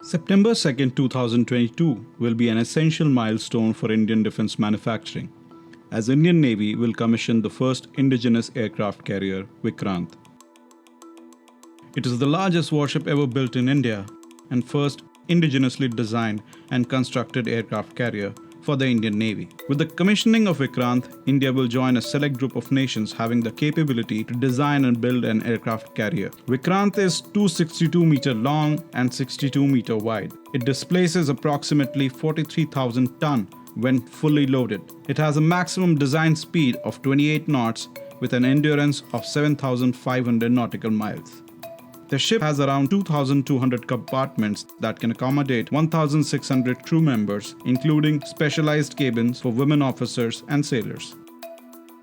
September 2nd, 2022 will be an essential milestone for Indian defense manufacturing, as Indian Navy will commission the first indigenous aircraft carrier, Vikrant. It is the largest warship ever built in India and first indigenously designed and constructed aircraft carrier for the Indian Navy. With the commissioning of Vikrant, India will join a select group of nations having the capability to design and build an aircraft carrier. Vikrant is 262 meter long and 62 meter wide. It displaces approximately 43,000 tons when fully loaded. It has a maximum design speed of 28 knots with an endurance of 7,500 nautical miles. The ship has around 2,200 compartments that can accommodate 1,600 crew members, including specialized cabins for women officers and sailors.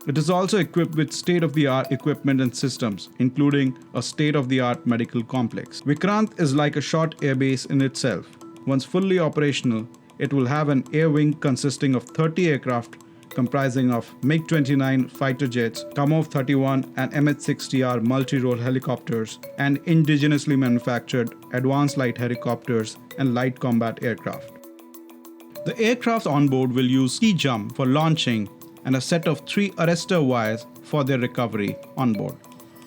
It is also equipped with state-of-the-art equipment and systems, including a state-of-the-art medical complex. Vikrant is like a short airbase in itself. Once fully operational, it will have an air wing consisting of 30 aircraft comprising of MiG-29 fighter jets, Kamov 31 and MH-60R multi-role helicopters, and indigenously manufactured advanced light helicopters and light combat aircraft. The aircraft on board will use ski jump for launching and a set of 3 arrestor wires for their recovery on board.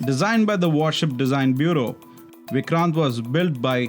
Designed by the Warship Design Bureau, Vikrant was built by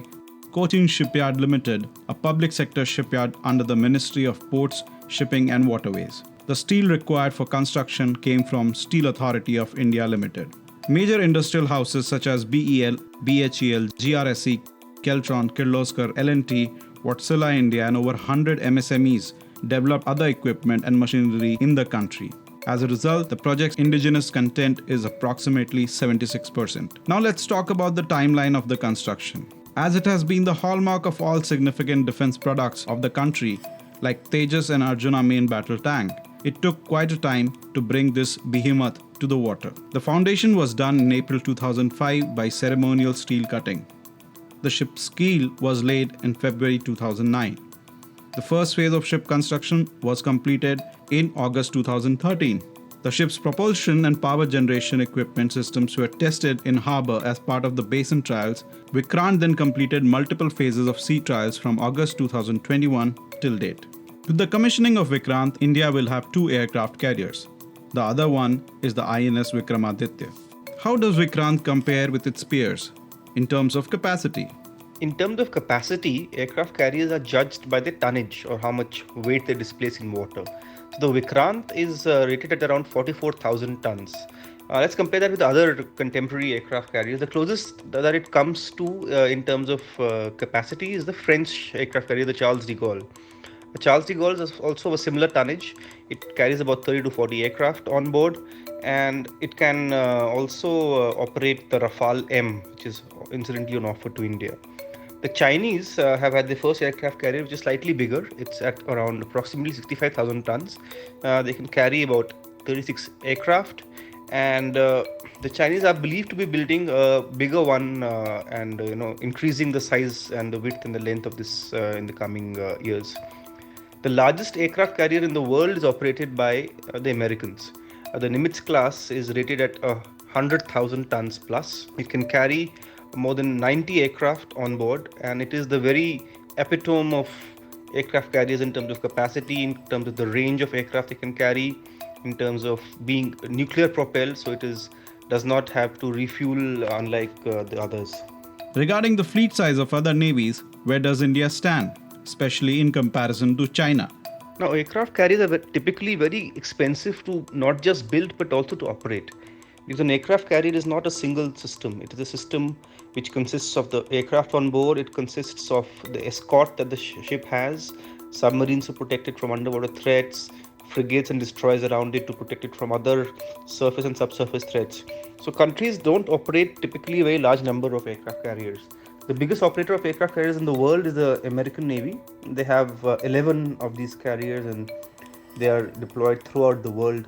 Cochin Shipyard Limited, a public sector shipyard under the Ministry of Ports, Shipping and Waterways. The steel required for construction came from Steel Authority of India Limited. Major industrial houses such as BEL, BHEL, GRSE, Keltron, Kirloskar, L&T, Wärtsilä India and over 100 MSMEs developed other equipment and machinery in the country. As a result, the project's indigenous content is approximately 76%. Now let's talk about the timeline of the construction. As it has been the hallmark of all significant defense products of the country, like Tejas and Arjuna main battle tank, it took quite a time to bring this behemoth to the water. The foundation was done in April 2005 by ceremonial steel cutting. The ship's keel was laid in February 2009. The first phase of ship construction was completed in August 2013. The ship's propulsion and power generation equipment systems were tested in harbour as part of the basin trials. Vikrant then completed multiple phases of sea trials from August 2021 till date. With the commissioning of Vikrant, India will have 2 aircraft carriers. The other one is the INS Vikramaditya. How does Vikrant compare with its peers in terms of capacity? In terms of capacity, aircraft carriers are judged by the tonnage or how much weight they displace in water. So the Vikrant is rated at around 44,000 tons. Let's compare that with other contemporary aircraft carriers. The closest that it comes to in terms of capacity is the French aircraft carrier, the Charles de Gaulle. The Charles de Gaulle is also a similar tonnage. It carries about 30 to 40 aircraft on board, and it can also operate the Rafale M, which is incidentally on offer to India. The Chinese have had the first aircraft carrier, which is slightly bigger. It's at around approximately 65,000 tons. They can carry about 36 aircraft, and the Chinese are believed to be building a bigger one and increasing the size and the width and the length of this in the coming years. The largest aircraft carrier in the world is operated by the Americans. The Nimitz class is rated at 100,000 tons plus. It can carry more than 90 aircraft on board, and it is the very epitome of aircraft carriers in terms of capacity, in terms of the range of aircraft it can carry, in terms of being nuclear propelled, so it does not have to refuel unlike the others. Regarding the fleet size of other navies, where does India stand, especially in comparison to China? Now, aircraft carriers are typically very expensive to not just build but also to operate. Because an aircraft carrier is not a single system. It is a system which consists of the aircraft on board. It consists of the escort that the ship has, submarines to protect it from underwater threats, frigates and destroyers around it to protect it from other surface and subsurface threats. So countries don't operate typically a very large number of aircraft carriers. The biggest operator of aircraft carriers in the world is the American Navy. They have 11 of these carriers, and they are deployed throughout the world,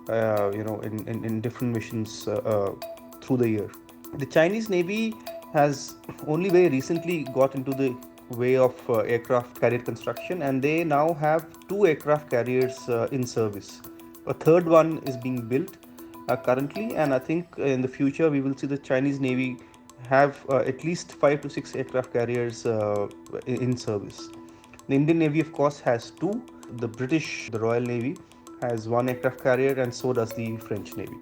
in different missions through the year. The Chinese Navy has only very recently got into the way of aircraft carrier construction, and they now have 2 aircraft carriers in service. A third one is being built currently, and I think in the future we will see the Chinese Navy have at least 5 to 6 aircraft carriers in service. The Indian Navy, of course, has two. The British, the Royal Navy, has one aircraft carrier, and so does the French Navy.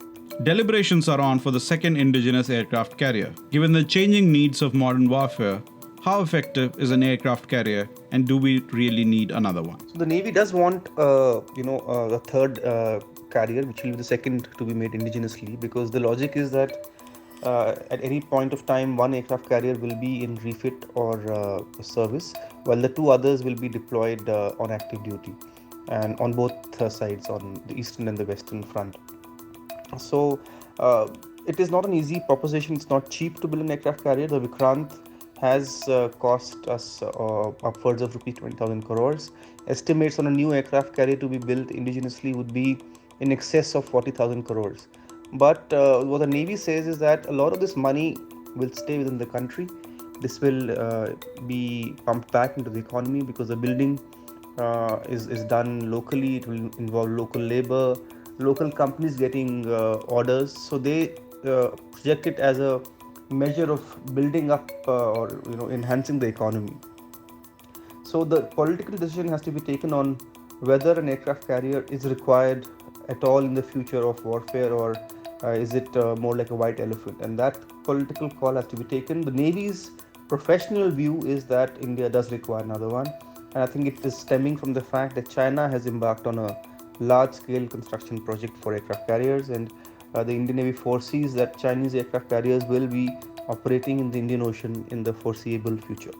Deliberations are on for the second indigenous aircraft carrier. Given the changing needs of modern warfare, how effective is an aircraft carrier, and do we really need another one? So the Navy does want, a third carrier, which will be the second to be made indigenously, because the logic is that at any point of time, one aircraft carrier will be in refit or service, while the two others will be deployed on active duty, and on both sides, on the eastern and the western front. So it is not an easy proposition. It's not cheap to build an aircraft carrier. The Vikrant has cost us upwards of rupees 20,000 crores. Estimates on a new aircraft carrier to be built indigenously would be in excess of 40,000 crores. But what the Navy says is that a lot of this money will stay within the country. This will be pumped back into the economy, because the building is done locally. It will involve local labor, local companies getting orders. So they project it as a measure of building up or enhancing the economy. So the political decision has to be taken on whether an aircraft carrier is required at all in the future of warfare, or is it more like a white elephant? And that political call has to be taken. The Navy's professional view is that India does require another one, and I think it is stemming from the fact that China has embarked on a large-scale construction project for aircraft carriers, and the Indian Navy foresees that Chinese aircraft carriers will be operating in the Indian Ocean in the foreseeable future.